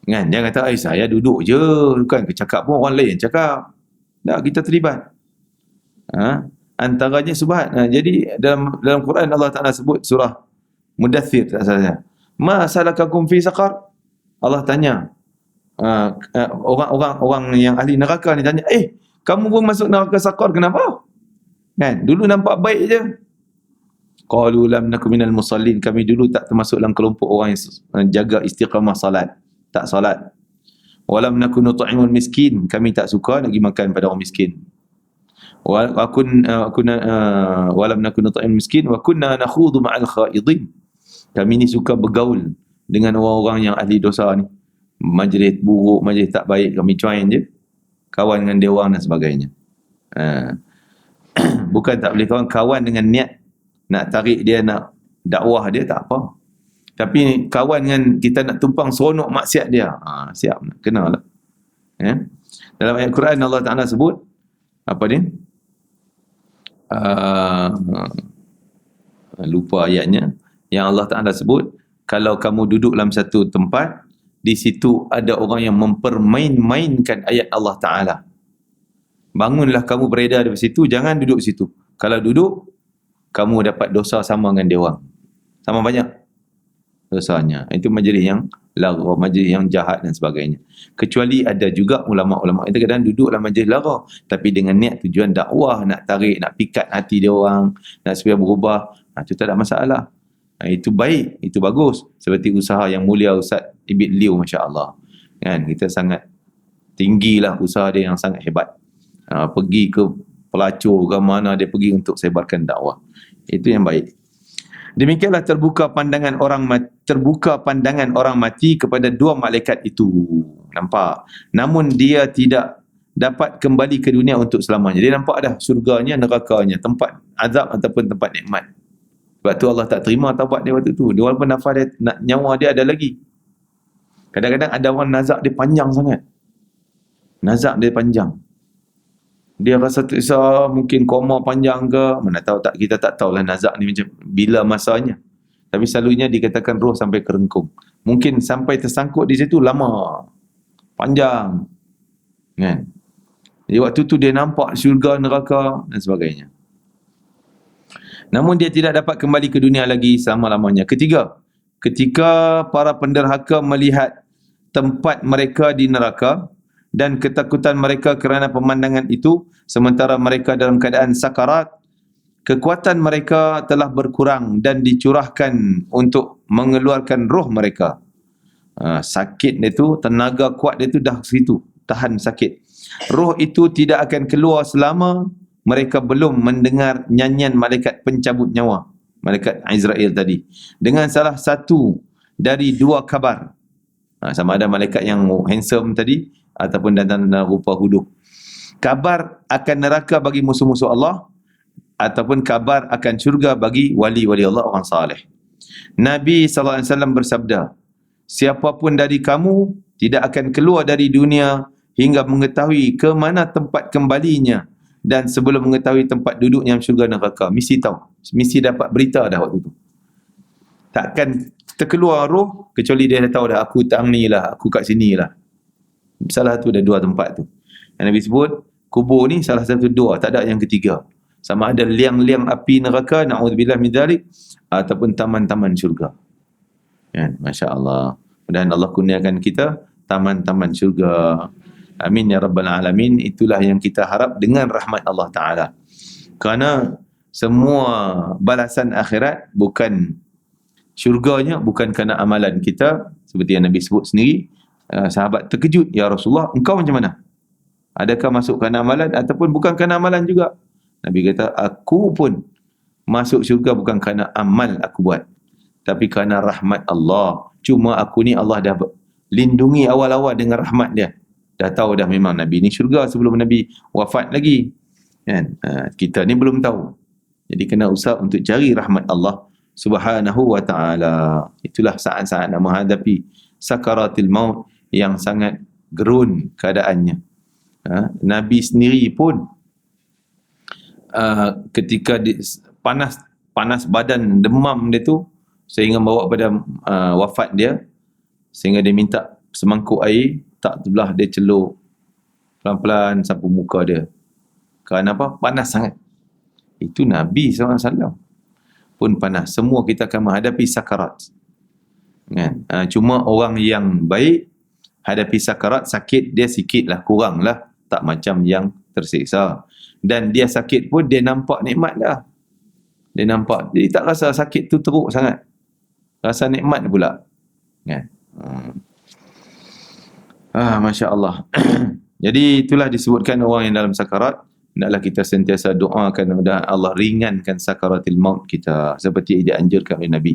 Kan? Jangan kata, saya duduk je, bukan cakap pun orang lain cakap. Tak, kita terlibat. Antaranya subhat. Jadi dalam Quran Allah Ta'ala sebut surah Mudaththir, tak salah. Ma salakakum fi saqar? Allah tanya orang yang ahli neraka ni tanya, kamu pun masuk neraka saqar, kenapa? Kan? Dulu nampak baik je. Qalu lam nakum minal musallin, kami dulu tak termasuk dalam kelompok orang yang jaga istiqamah salat, tak salat. Walam nakun nut'imul miskin, kami tak suka nak pergi makan pada orang miskin. Walam nakun nut'imul miskin wa kunna nakhudhu ma'al khaidin, kami ni suka bergaul dengan orang-orang yang ahli dosa ni, majlis buruk, majlis tak baik, kami join je, kawan dengan dia orang dan sebagainya. Bukan tak boleh kawan dengan niat nak tarik dia, nak dakwah dia, tak apa. Tapi kawan dengan kita nak tumpang seronok maksiat dia, siap, kena lah. Dalam ayat Quran Allah Ta'ala sebut apa ni, lupa ayatnya, yang Allah Ta'ala sebut, kalau kamu duduk dalam satu tempat, di situ ada orang yang mempermain-mainkan ayat Allah Ta'ala, bangunlah kamu beredar di situ, jangan duduk situ. Kalau duduk, kamu dapat dosa sama dengan dia orang, sama banyak dosanya. Itu majlis yang lara, majlis yang jahat dan sebagainya. Kecuali ada juga ulama-ulama itu kadang duduk dalam majlis lara, tapi dengan niat tujuan dakwah, nak tarik, nak pikat hati dia orang, nak supaya berubah, itu tak ada masalah. Itu baik, itu bagus. Seperti usaha yang mulia Ustaz Ibn Liu, Masya Allah, kan, kita sangat tinggilah usaha dia yang sangat hebat. Pergi ke pelacur ke mana dia pergi untuk sebarkan dakwah. Itu yang baik. Demikianlah terbuka pandangan orang mati kepada dua malaikat itu. Nampak? Namun dia tidak dapat kembali ke dunia untuk selamanya. Dia nampak dah surganya, nerakanya, tempat azab ataupun tempat nikmat. Sebab tu Allah tak terima taubat dia waktu tu. Dia walaupun nafas dia, nyawa dia ada lagi. Kadang-kadang ada orang nazak dia panjang sangat. Nazak dia panjang. Dia rasa terisa, mungkin koma panjang ke, mana tahu, tak, kita tak tahulah nazak ni macam bila masanya. Tapi selalunya dikatakan roh sampai kerengkung. Mungkin sampai tersangkut di situ lama, panjang, kan? Jadi waktu tu dia nampak syurga, neraka dan sebagainya. Namun dia tidak dapat kembali ke dunia lagi selama-lamanya. Ketiga, ketika para penderhaka melihat tempat mereka di neraka dan ketakutan mereka kerana pemandangan itu, sementara mereka dalam keadaan sakarat, kekuatan mereka telah berkurang dan dicurahkan untuk mengeluarkan roh mereka. Sakit dia tu, tenaga kuat dia tu dah situ, tahan sakit. Roh itu tidak akan keluar selama mereka belum mendengar nyanyian malaikat pencabut nyawa, malaikat Israel tadi, dengan salah satu dari dua kabar. Sama ada malaikat yang handsome tadi ataupun dalam rupa huduk. Kabar akan neraka bagi musuh-musuh Allah, ataupun kabar akan syurga bagi wali-wali Allah, orang saleh. Nabi SAW bersabda, siapapun dari kamu tidak akan keluar dari dunia hingga mengetahui ke mana tempat kembalinya, dan sebelum mengetahui tempat duduknya syurga neraka. Mesti tahu, mesti dapat berita dah waktu tu. Takkan terkeluar roh kecuali dia dah tahu dah, aku tang ni lah, aku kat sini lah. Salah tu ada dua tempat tu. Yang Nabi sebut, kubur ni salah satu dua, tak ada yang ketiga. Sama ada liang-liang api neraka, na'udzubillah min dzalik, ataupun taman-taman syurga. Kan? Masya Allah. Dan Allah kurniakan kita taman-taman syurga. Amin ya rabbal alamin. Itulah yang kita harap dengan rahmat Allah Ta'ala. Kerana semua balasan akhirat bukan syurganya, bukan kerana amalan kita. Seperti yang Nabi sebut sendiri, sahabat terkejut, ya Rasulullah, engkau macam mana? Adakah masuk kerana amalan ataupun bukan kerana amalan juga? Nabi kata, aku pun masuk syurga bukan kerana amal aku buat, tapi kerana rahmat Allah. Cuma aku ni Allah dah lindungi awal-awal dengan rahmat dia. Dah tahu dah memang Nabi ni syurga sebelum Nabi wafat lagi. Kan? Kita ni belum tahu. Jadi kena usaha untuk cari rahmat Allah Subhanahu wa ta'ala. Itulah saat-saat nak menghadapi sakaratil maut yang sangat gerun keadaannya. Nabi sendiri pun ketika panas badan, demam dia tu, sehingga bawa pada wafat dia, sehingga dia minta semangkuk air, tak terbelah, dia celup pelan-pelan sapu muka dia. Kerana apa? Panas sangat. Itu Nabi SAW pun panas. Semua kita akan menghadapi sakarat. Kan? Cuma orang yang baik hadapi sakarat, sakit dia sikit lah, kurang lah, tak macam yang tersiksa. Dan dia sakit pun dia nampak nikmat dah. Dia nampak, jadi tak rasa sakit tu teruk sangat, rasa nikmat pula kan. Masya Allah. Jadi itulah disebutkan orang yang dalam sakarat, hendaklah kita sentiasa doakan mudah Allah ringankan sakaratil maut kita, seperti yang dianjurkan oleh Nabi.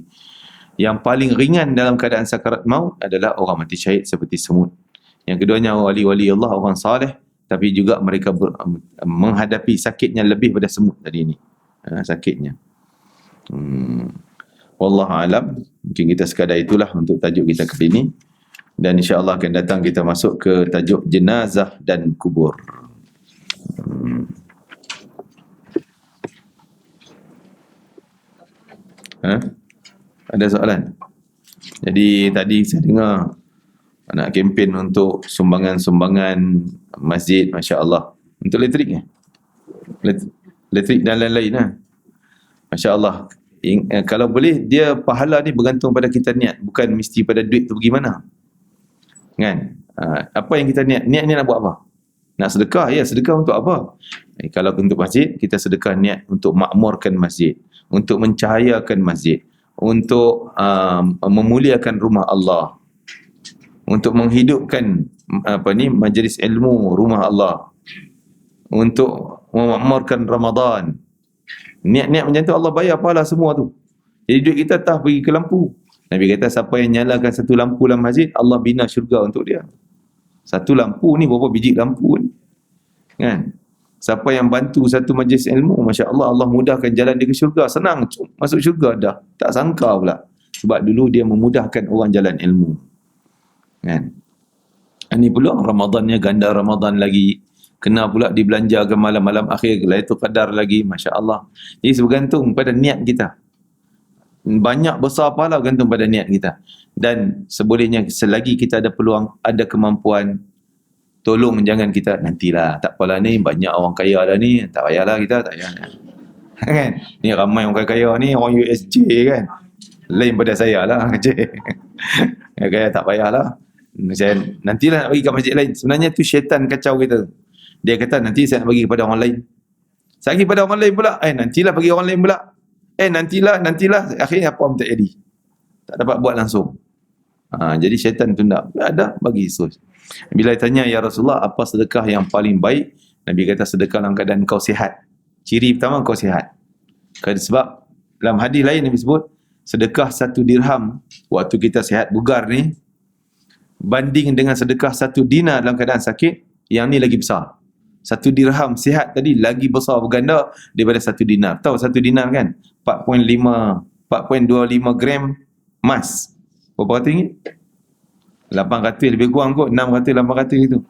Yang paling ringan dalam keadaan sakarat maut adalah orang mati syahid seperti semut. Yang keduanya wali-wali Allah, orang saleh, tapi juga mereka menghadapi sakitnya lebih pada semut tadi ini. Sakitnya. Wallahu alam. Mungkin kita sekadar itulah untuk tajuk kita kali ini. Dan insya-Allah akan datang kita masuk ke tajuk jenazah dan kubur. Ada soalan? Jadi tadi saya dengar nak kempen untuk sumbangan-sumbangan masjid, masya-Allah. Untuk elektriknya. Elektrik dan lain-lain lah. Masya-Allah. Kalau boleh, dia pahala ni bergantung pada kita niat, bukan mesti pada duit tu pergi mana. Kan? Apa yang kita niat? Niat ni nak buat apa? Nak sedekah? Ya, sedekah untuk apa? Kalau untuk masjid, kita sedekah niat untuk makmurkan masjid, untuk mencahayakan masjid, untuk memuliakan rumah Allah, untuk menghidupkan majlis ilmu rumah Allah, untuk memakmurkan Ramadan. Niat-niat macam tu Allah bayar pahala semua tu. Jadi duit kita tak pergi ke lampu. Nabi kata siapa yang nyalakan satu lampu dalam masjid, Allah bina syurga untuk dia. Satu lampu ni berapa biji lampu ni? Kan? Siapa yang bantu satu majlis ilmu, masya-Allah, Allah mudahkan jalan dia ke syurga. Senang masuk syurga dah. Tak sangka pula. Sebab dulu dia memudahkan orang jalan ilmu. Kan? Ini pula Ramadannya ganda Ramadan lagi. Kena pula dibelanjakan malam-malam akhir, Lailatul Qadar lagi, masya-Allah. Jadi bergantung pada niat kita. Banyak besar pahala gantung pada niat kita. Dan sebolehnya selagi kita ada peluang, ada kemampuan, tolong jangan kita nantilah, tak apalah ni banyak orang kaya dah ni, tak payahlah kita, tak payah. Kan? Ni ramai orang kaya ni, orang USJ kan. Lain pada saya lah. Kaya tak payahlah. Saya nantilah nak bagi kat masjid lain. Sebenarnya tu syaitan kacau kita. Dia kata nanti saya nak bagi kepada orang lain. Saya bagi kepada orang lain pula. Nantilah bagi orang lain pula. Nantilah. Akhirnya apa pun tak jadi. Tak dapat buat langsung. Jadi syaitan tunda. Ada, bagi sus. Bila tanya, ya Rasulullah, apa sedekah yang paling baik? Nabi kata sedekah dalam keadaan kau sihat. Ciri pertama kau sihat. Sebab dalam hadis lain Nabi sebut, sedekah 1 dirham waktu kita sihat bugar ni, banding dengan sedekah 1 dinar dalam keadaan sakit, yang ni lagi besar. 1 dirham sihat tadi lagi besar berganda daripada 1 dinar. Tahu 1 dinar kan? 4.25 gram emas. Berapa ratus ringgit? 800 lebih kurang kot. 600, 800 gitu.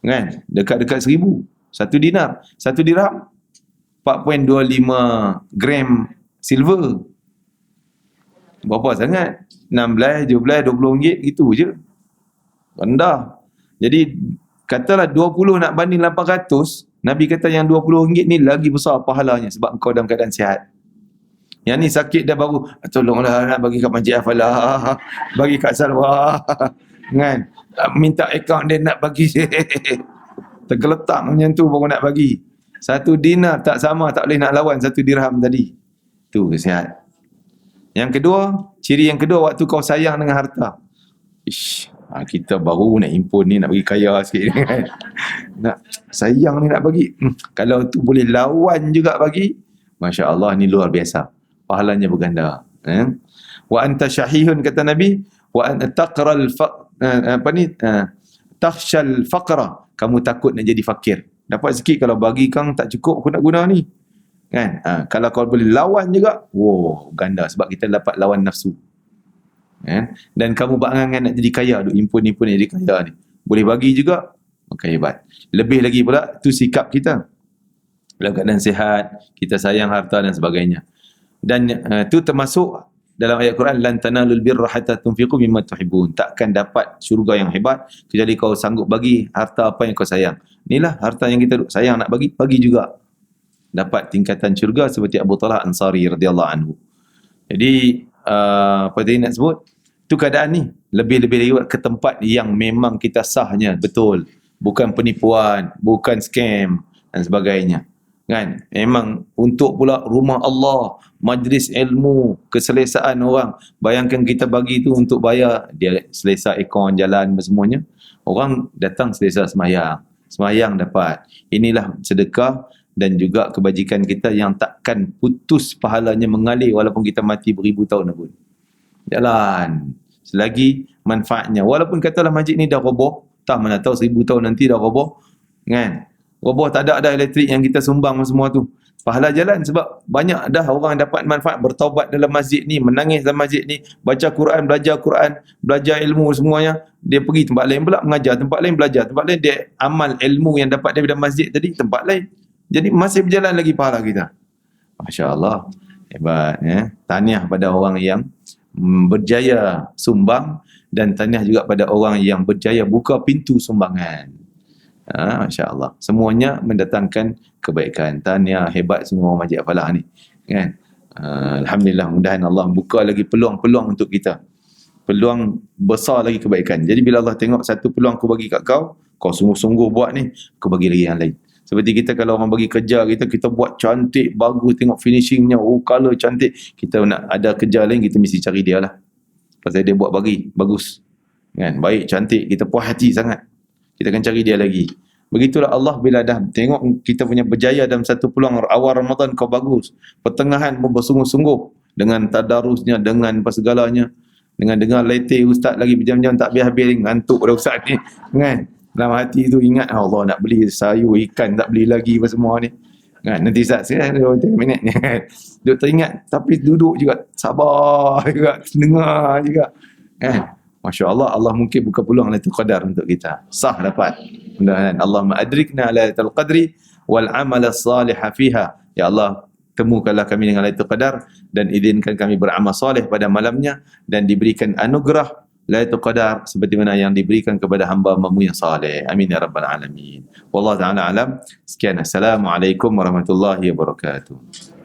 Kan? Dekat-dekat 1000. 1 dinar. 1 dirham 4.25 gram silver. Berapa sangat? 16, 17, 20 ringgit gitu je. Rendah. Jadi katalah 20 nak banding 800, Nabi kata yang 20 ringgit ni lagi besar pahalanya sebab engkau dalam keadaan sihat. Yang ni sakit dah baru, tolonglah nak bagi kat Masjid Hafalah, bagi kat Salwa. Kan? Minta akaun dia nak bagi. Tergeletak macam tu baru nak bagi. 1 dinar tak sama, tak boleh nak lawan 1 dirham tadi. Tu sihat. Yang kedua, ciri yang kedua waktu kau sayang dengan harta. Kita baru nak impun ni, nak bagi kaya sikit kan. Nak sayang ni nak bagi. Kalau tu boleh lawan juga bagi, masya-Allah, ni luar biasa. Pahalanya berganda. Wa anta syahihun, kata Nabi, wa anta taqral takhshal faqra. Kamu takut nak jadi fakir. Dapat sikit, kalau bagi kang tak cukup aku nak guna ni. Kan? Kalau kau boleh lawan juga, ganda, sebab kita dapat lawan nafsu. Dan kamu berangan nak jadi kaya, duk impun-impun jadi kaya ni, boleh bagi juga, maka hebat. Lebih lagi pula tu sikap kita dalam keadaan sihat, kita sayang harta dan sebagainya. Dan tu termasuk dalam ayat Quran, lan tanalul birra hatta tunfiqu mimma tuhibbun. Takkan dapat syurga yang hebat kecuali kau sanggup bagi harta apa yang kau sayang. Inilah harta yang kita sayang nak bagi juga. Dapat tingkatan syurga seperti Abu Talha Ansari radhiyallahu anhu. Jadi apa tadi nak sebut? Tu keadaan ni. Lebih-lebih lagi ke tempat yang memang kita sahnya betul. Bukan penipuan, bukan scam dan sebagainya. kan. Memang untuk pula rumah Allah, majlis ilmu, keselesaan orang. Bayangkan kita bagi tu untuk bayar, dia selesa aircon jalan semuanya. Orang datang selesa semayang dapat. Inilah sedekah dan juga kebajikan kita yang takkan putus pahalanya mengalir walaupun kita mati beribu tahun pun. Jalan. Selagi manfaatnya. Walaupun katalah masjid ni dah roboh, tak mana tahu 1000 tahun nanti dah roboh, kan? Roboh tak ada elektrik yang kita sumbang semua tu. Pahala jalan sebab banyak dah orang dapat manfaat bertaubat dalam masjid ni, menangis dalam masjid ni, baca Quran, belajar ilmu semuanya. Dia pergi tempat lain pula mengajar, tempat lain belajar, tempat lain dia amal ilmu yang dapat daripada masjid tadi tempat lain. Jadi masih berjalan lagi pahala kita. Masya-Allah. Hebat ya. Tahniah pada orang yang berjaya sumbang dan tahniah juga pada orang yang berjaya buka pintu sumbangan. Masya Allah. Semuanya mendatangkan kebaikan. Tahniah, hebat semua orang Masjid Al-Falah ni. Kan? Alhamdulillah, mudahan Allah buka lagi peluang-peluang untuk kita. Peluang besar lagi kebaikan. Jadi bila Allah tengok satu peluang aku bagi kat kau, kau sungguh-sungguh buat ni, aku bagi lagi yang lain. Seperti kita kalau orang bagi kerja kita buat cantik, bagus, tengok finishingnya, color cantik. Kita nak ada kerja lain, kita mesti cari dia lah. Pasal dia buat bagi, bagus. Kan? Baik, cantik, kita puas hati sangat. Kita akan cari dia lagi. Begitulah Allah bila dah tengok kita punya berjaya dalam satu peluang awal Ramadan kau bagus. Pertengahan pun bersungguh-sungguh dengan tadarusnya, dengan apa segalanya. Dengan dengar letih ustaz lagi berjam-jam tak habis-habis, ngantuk dah ustaz ni. Kan? Dalam hati tu ingat Allah nak beli sayur, ikan tak beli lagi apa semua ni. Kan? Nanti ustaz saya 3 minit ni. Duduk teringat tapi duduk juga sabar juga, dengar juga. Kan? Masya Allah, Allah mungkin buka peluang Lailatul Qadar untuk kita. Sah dapat. Mudah-mudahan Allahumma adrikna Lailatul Qadri wal amal salih fiha. Ya Allah, temukanlah kami dengan Lailatul Qadar dan izinkan kami beramal soleh pada malamnya dan diberikan anugerah Lailatul Qadar seperti mana yang diberikan kepada hamba-Mu yang saleh. Amin ya rabbal alamin. Wallahu taala alam. Sekian. Assalamualaikum warahmatullahi wabarakatuh.